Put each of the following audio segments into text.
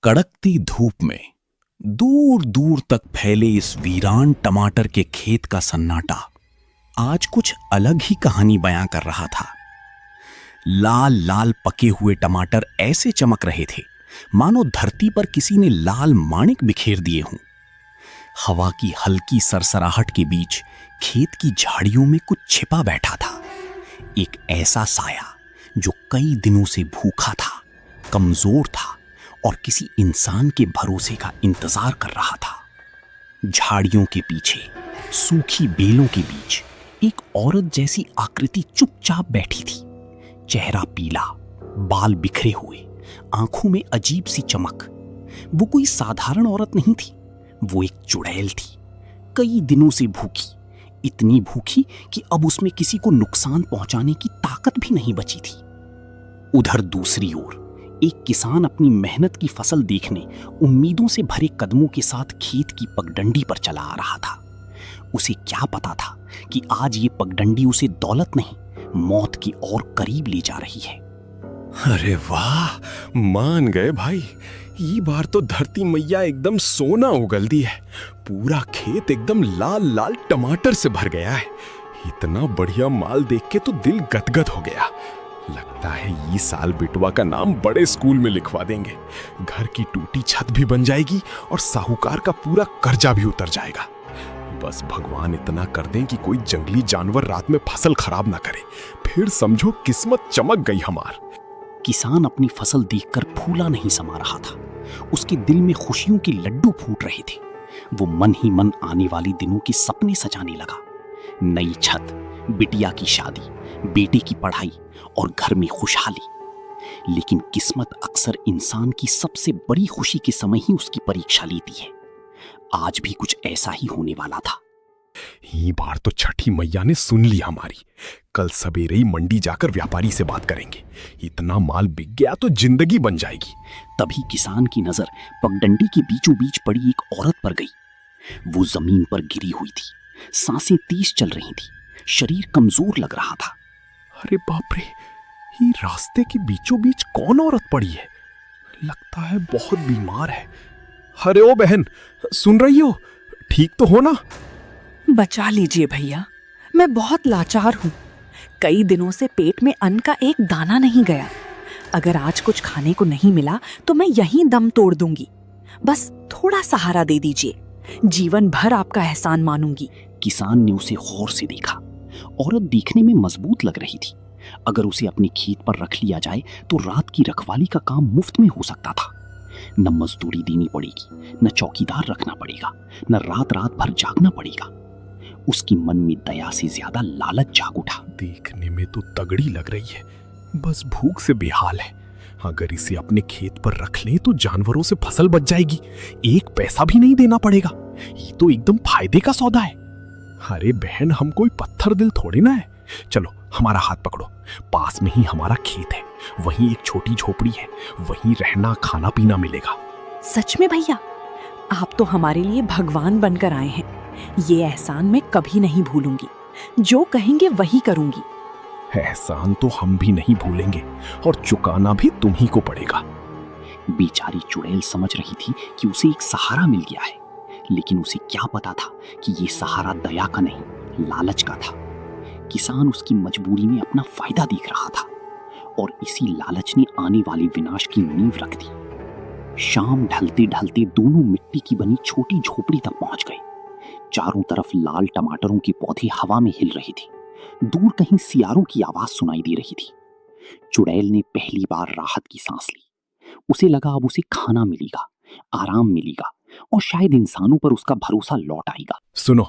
कड़कती धूप में दूर दूर तक फैले इस वीरान टमाटर के खेत का सन्नाटा आज कुछ अलग ही कहानी बयां कर रहा था। लाल लाल पके हुए टमाटर ऐसे चमक रहे थे मानो धरती पर किसी ने लाल माणिक बिखेर दिए हों। हवा की हल्की सरसराहट के बीच खेत की झाड़ियों में कुछ छिपा बैठा था, एक ऐसा साया जो कई दिनों से भूखा था, कमजोर था और किसी इंसान के भरोसे का इंतजार कर रहा था। झाड़ियों के पीछे सूखी बेलों के बीच एक औरत जैसी आकृति चुपचाप बैठी थी। चेहरा पीला, बाल बिखरे हुए, आंखों में अजीब सी चमक। वो कोई साधारण औरत नहीं थी, वो एक चुड़ैल थी, कई दिनों से भूखी, इतनी भूखी कि अब उसमें किसी को नुकसान पहुंचाने की ताकत भी नहीं बची थी। उधर दूसरी ओर एक किसान अपनी मेहनत की फसल देखने उम्मीदों से भरे कदमों के साथ खेत की पगडंडी पर चला आ रहा था। उसे क्या पता था कि आज ये पगडंडी उसे दौलत नहीं, मौत की और करीब ले जा रही है। अरे वाह, मान गए भाई। ये बार तो धरती मैया एकदम सोना उगल दी है। पूरा खेत एकदम लाल लाल टमाटर से भर गया है। इतना बढ़िया माल देख के तो दिल गदगद हो गया। लगता है ये साल बिटवा का नाम बड़े स्कूल में लिखवा देंगे। घर की टूटी छत भी बन जाएगी और साहूकार का पूरा कर्जा भी उतर जाएगा। बस भगवान इतना कर दें कि कोई जंगली जानवर रात में फसल खराब ना करे, फिर समझो किस्मत चमक गई हमार। किसान अपनी फसल देखकर फूला नहीं समा रहा था। उसके दिल में खुशियों के लड्डू फूट रहे थे। वो मन ही मन आने वाले दिनों के सपने सजाने लगा। नई छत, बिटिया की शादी, बेटे की पढ़ाई और घर में खुशहाली। लेकिन किस्मत अक्सर इंसान की सबसे बड़ी खुशी के समय ही उसकी परीक्षा लेती है। आज भी कुछ ऐसा ही होने वाला था। ये बार तो छठी मैया ने सुन ली हमारी। कल सवेरे ही मंडी जाकर व्यापारी से बात करेंगे। इतना माल बिक गया तो जिंदगी बन जाएगी। तभी किसान की नजर पगडंडी के बीचों बीच पड़ी एक औरत पर गई। वो जमीन पर गिरी हुई थी, सांसें तेज चल रही थी, शरीर कमजोर लग रहा था। अरे बाप रे, ये रास्ते के बीचों बीच कौन औरत पड़ी है? लगता है बहुत बीमार है। अरे ओ बहन, सुन रही हो? ठीक तो हो ना? बचा लीजिए भैया, मैं बहुत लाचार हूँ। कई दिनों से पेट में अन्न का एक दाना नहीं गया। अगर आज कुछ खाने को नहीं मिला तो मैं यहीं दम तोड़ दूंगी। बस थोड़ा सहारा दे दीजिए, जीवन भर आपका एहसान मानूंगी। किसान ने उसे गौर से देखा। औरत दिखने में मजबूत लग रही थी। अगर उसे अपने खेत पर रख लिया जाए तो रात की रखवाली का काम मुफ्त में हो सकता था। न मजदूरी देनी पड़ेगी, न चौकीदार रखना पड़ेगा, न रात रात भर जागना पड़ेगा। उसकी मन में दया से ज्यादा लालच जाग उठा। देखने में तो तगड़ी लग रही है, बस भूख से बेहाल है। अगर इसे अपने खेत पर रख लें तो जानवरों से फसल बच जाएगी, एक पैसा भी नहीं देना पड़ेगा। ये तो एकदम फायदे का सौदा है। अरे बहन, हम कोई पत्थर दिल थोड़े ना है। चलो हमारा हाथ पकड़ो, पास में ही हमारा खेत है, वहीं एक छोटी झोपड़ी है, वहीं रहना खाना पीना मिलेगा। सच में भैया, आप तो हमारे लिए भगवान बनकर आए हैं। ये एहसान मैं कभी नहीं भूलूंगी। जो कहेंगे वही करूंगी। एहसान तो हम भी नहीं भूलेंगे और चुकाना भी तुम ही को पड़ेगा। बेचारी चुड़ैल समझ रही थी कि उसे एक सहारा मिल गया है, लेकिन उसे क्या पता था कि ये सहारा दया का नहीं, लालच का था। किसान उसकी मजबूरी में अपना फायदा देख रहा था और इसी लालच ने आने वाले विनाश की नींव रख दी। शाम ढलते ढलते दोनों मिट्टी की बनी छोटी झोपड़ी तक पहुंच गए। चारों तरफ लाल टमाटरों के पौधे हवा में हिल रहे थे। दूर कहीं सियारों की आवाज सुनाई दे रही थी। चुड़ैल ने पहली बार राहत की सांस ली। उसे लगा अब उसे खाना मिलेगा, आराम मिलेगा और शायद इंसानों पर उसका भरोसा लौट आएगा। सुनो,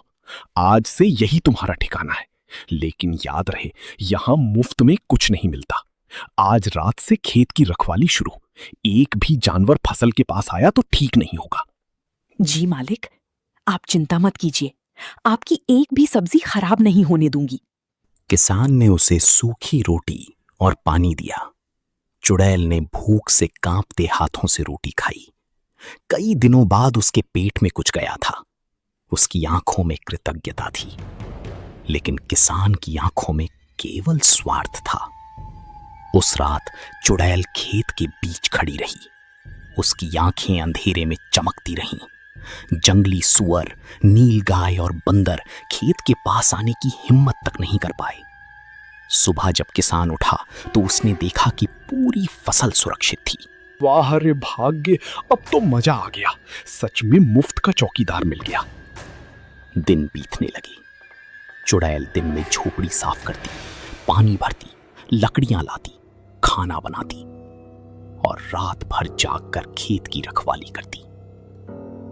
आज से यही तुम्हारा ठिकाना है, लेकिन याद रहे यहां मुफ्त में कुछ नहीं मिलता। आज रात से खेत की रखवाली शुरू। एक भी जानवर फसल के पास आया तो ठीक नहीं होगा। जी मालिक, आप चिंता मत कीजिए, आपकी एक भी सब्जी खराब नहीं होने दूंगी। किसान ने उसे सूखी रोटी और पानी दिया। चुड़ैल ने भूख से कांपते हाथों से रोटी खाई। कई दिनों बाद उसके पेट में कुछ गया था। उसकी आंखों में कृतज्ञता थी, लेकिन किसान की आंखों में केवल स्वार्थ था। उस रात चुड़ैल खेत के बीच खड़ी रही। उसकी आंखें अंधेरे में चमकती रहीं। जंगली सुअर, नीलगाय और बंदर खेत के पास आने की हिम्मत तक नहीं कर पाए। सुबह जब किसान उठा तो उसने देखा कि पूरी फसल सुरक्षित थी। वाह रे भाग्य, अब तो मजा आ गया। सच में मुफ्त का चौकीदार मिल गया। दिन बीतने लगे। चुड़ैल दिन में झोपड़ी साफ करती, पानी भरती, लकड़ियां लाती, खाना बनाती और रात भर जागकर खेत की रखवाली करती।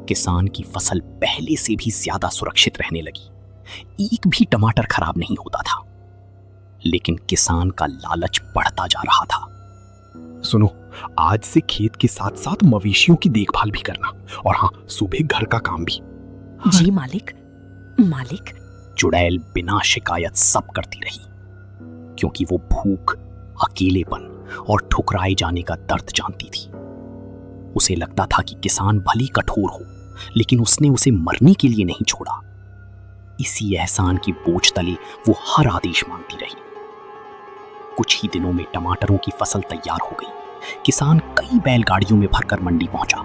किसान की फसल पहले से भी ज्यादा सुरक्षित रहने लगी। एक भी टमाटर खराब नहीं होता था। लेकिन किसान का लालच बढ़ता जा रहा था। सुनो, आज से खेत के साथ साथ मवेशियों की देखभाल भी करना, और हाँ, सुबह घर का काम भी। जी मालिक। मालिक, चुड़ैल बिना शिकायत सब करती रही, क्योंकि वो भूख, अकेलेपन और ठुकराए जाने का दर्द जानती थी। उसे लगता था कि किसान भली कठोर हो, लेकिन उसने उसे मरने के लिए नहीं छोड़ा। इसी एहसान की बोझ तले वो हर आदेश मानती रही। कुछ ही दिनों में टमाटरों की फसल तैयार हो गई। किसान कई बैलगाड़ियों में भरकर मंडी पहुंचा।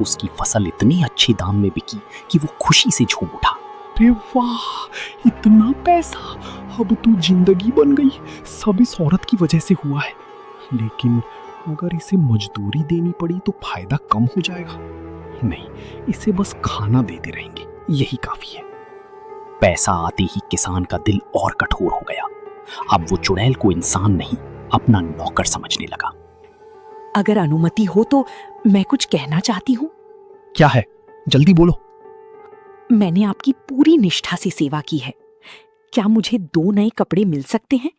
उसकी फसल इतने अच्छे दाम में बिकी कि वो खुशी से झूम उठा। अरे वाह, इतना पैसा! अब तो जिंदगी बन गई। सब इस औरत की वजह से हुआ है। लेकिन अगर इसे मजदूरी देनी पड़ी तो फायदा कम हो जाएगा। नहीं, इसे बस खाना देते रहेंगे, यही काफी है। पैसा आते ही किसान का दिल और कठोर हो गया। अब वो चुड़ैल को इंसान नहीं, अपना नौकर समझने लगा। अगर अनुमति हो तो मैं कुछ कहना चाहती हूँ। क्या है? जल्दी बोलो। मैंने आपकी पूरी निष्ठा से सेवा की है। क्या मुझे 2 नए कपड़े मिल सकते हैं?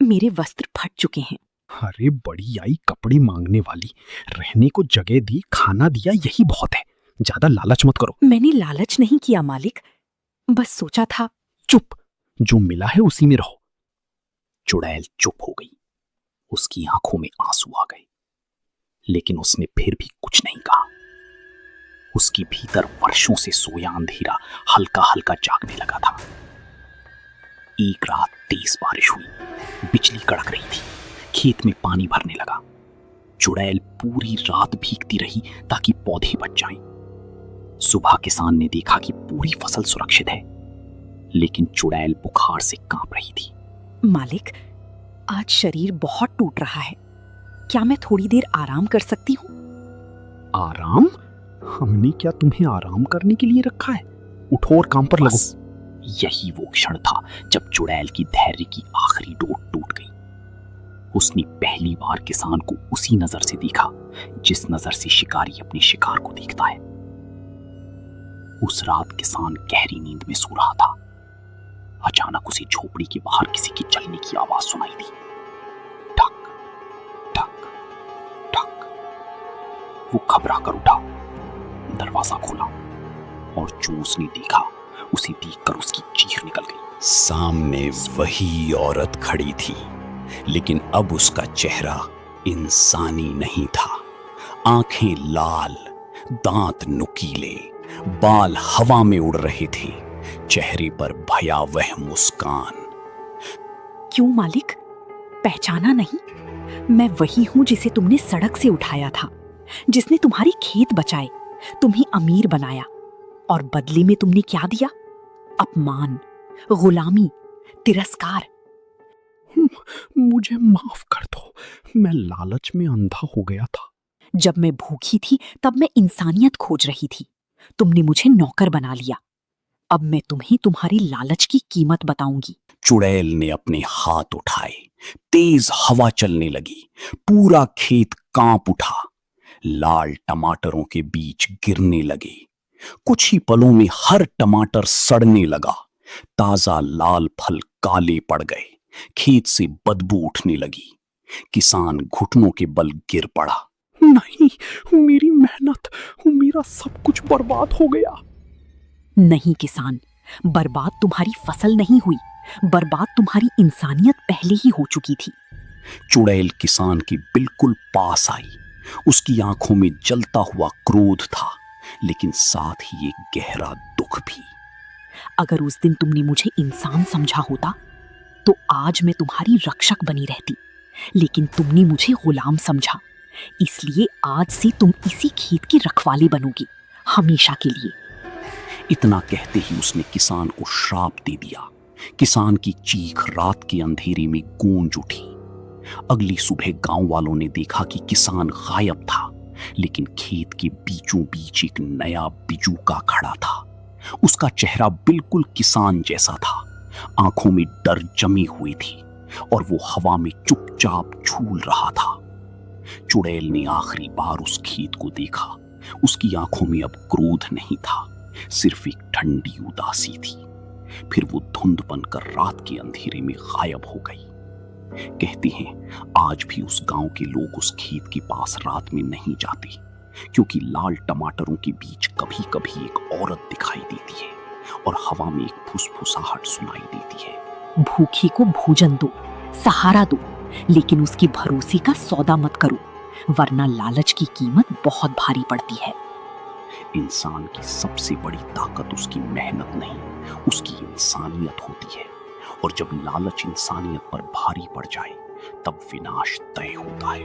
मेरे वस्त्र फट चुके हैं। अरे बड़ी आई कपड़े मांगने वाली, रहने को जगह दी, खाना दिया, यही बहुत है। ज्यादा लालच मत करो। मैंने लालच नहीं किया मालिक, बस सोचा था। चुप, जो मिला है उसी में रहो। चुड़ैल चुप हो गई। उसकी आंखों में आंसू आ गए, लेकिन उसने फिर भी कुछ नहीं कहा। उसके भीतर वर्षों से सोया अंधेरा हल्का हल्का जागने लगा था। एक रात तेज बारिश हुई, बिजली कड़क रही थी, खेत में पानी भरने लगा। चुड़ैल पूरी रात भीगती रही ताकि पौधे बच जाएं। सुबह किसान ने देखा कि पूरी फसल सुरक्षित है, लेकिन चुड़ैल बुखार से कांप रही थी। मालिक, आज शरीर बहुत टूट रहा है। क्या मैं थोड़ी देर आराम कर सकती हूँ? आराम? हमने क्या तुम्हें आराम करने के लिए रखा है? उठो और काम पर लगो। यही वो क्षण था जब चुड़ैल की धैर्य की आखिरी डोर टूट गई। उसने पहली बार किसान को उसी नजर से देखा जिस नजर से शिकारी अपने शिकार को देखता है। उस रात किसान गहरी नींद में सो रहा था। अचानक उसे झोपड़ी के बाहर किसी के चलने की आवाज सुनाई दी। ठक ठक ठक। वो घबरा कर उठा, दरवाजा खोला और जो उसने देखा उसे देखकर उसकी चीख निकल गई। सामने वही औरत खड़ी थी, लेकिन अब उसका चेहरा इंसानी नहीं था। आंखें लाल, दांत नुकीले, बाल हवा में उड़ रहे थे, चेहरे पर भयावह मुस्कान। क्यों मालिक, पहचाना नहीं? मैं वही हूं जिसे तुमने सड़क से उठाया था, जिसने तुम्हारी खेत बचाए, तुम्हें अमीर बनाया, और बदले में तुमने क्या दिया? अपमान, गुलामी, तिरस्कार। मुझे माफ कर दो, मैं लालच में अंधा हो गया था। जब मैं भूखी थी तब मैं इंसानियत खोज रही थी। तुमने मुझे नौकर बना लिया। अब मैं तुम्हें तुम्हारी लालच की कीमत बताऊंगी। चुड़ैल ने अपने हाथ उठाए, तेज हवा चलने लगी, पूरा खेत कांप उठा। लाल टमाटरों के बीच गिरने लगे। कुछ ही पलों में हर टमाटर सड़ने लगा। ताजा लाल फल काले पड़ गए। खेत से बदबू उठने लगी। किसान घुटनों के बल गिर पड़ा। नहीं, मेरी मेहनत, मेरा सब कुछ बर्बाद हो गया। नहीं किसान, बर्बाद तुम्हारी फसल नहीं हुई, बर्बाद तुम्हारी इंसानियत पहले ही हो चुकी थी। चुड़ैल किसान के बिल्कुल पास आई। उसकी आंखों में जलता हुआ क्रोध था, लेकिन साथ ही एक गहरा दुख भी। अगर उस दिन तुमने मुझे इंसान समझा होता तो आज मैं तुम्हारी रक्षक बनी रहती, लेकिन तुमने मुझे गुलाम समझा, इसलिए आज से तुम इसी खेत की रखवाली बनोगी, हमेशा के लिए। इतना कहते ही उसने किसान को श्राप दे दिया। किसान की चीख रात के अंधेरे में गूंज उठी। अगली सुबह गांव वालों ने देखा कि किसान गायब था, लेकिन खेत के बीचों बीच एक नया बिजूका खड़ा था। उसका चेहरा बिल्कुल किसान जैसा था, आंखों में डर जमी हुई थी और वो हवा में चुपचाप झूल रहा था। चुड़ैल ने आखिरी बार उस खेत को देखा। उसकी आंखों में अब क्रोध नहीं था, सिर्फ एक ठंडी उदासी थी। फिर वो धुंध बनकर रात के अंधेरे में गायब हो गई। कहते हैं आज भी उस गांव के लोग उस खेत के पास रात में नहीं जाते, क्योंकि लाल टमाटरों के बीच कभी कभी एक औरत दिखाई देती है और हवा में एक फुसफुसाहट सुनाई देती है। भूखी को भोजन दो, सहारा दो, लेकिन उसके भरोसे का सौदा मत करो, वरना लालच की कीमत बहुत भारी पड़ती है। इंसान की सबसे बड़ी ताकत उसकी मेहनत नहीं, उसकी इंसानियत होती है। और जब लालच इंसानियत पर भारी पड़ जाए तब विनाश तय होता है।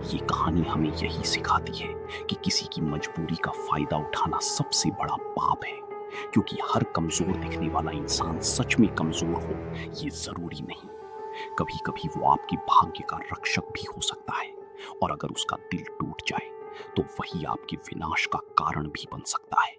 ये कहानी हमें यही सिखाती है कि किसी की मजबूरी का फायदा उठाना सबसे बड़ा पाप है, क्योंकि हर कमजोर दिखने वाला इंसान सच में कमजोर हो ये जरूरी नहीं। कभी कभी वो आपके भाग्य का रक्षक भी हो सकता है, और अगर उसका दिल टूट जाए तो वही आपके विनाश का कारण भी बन सकता है।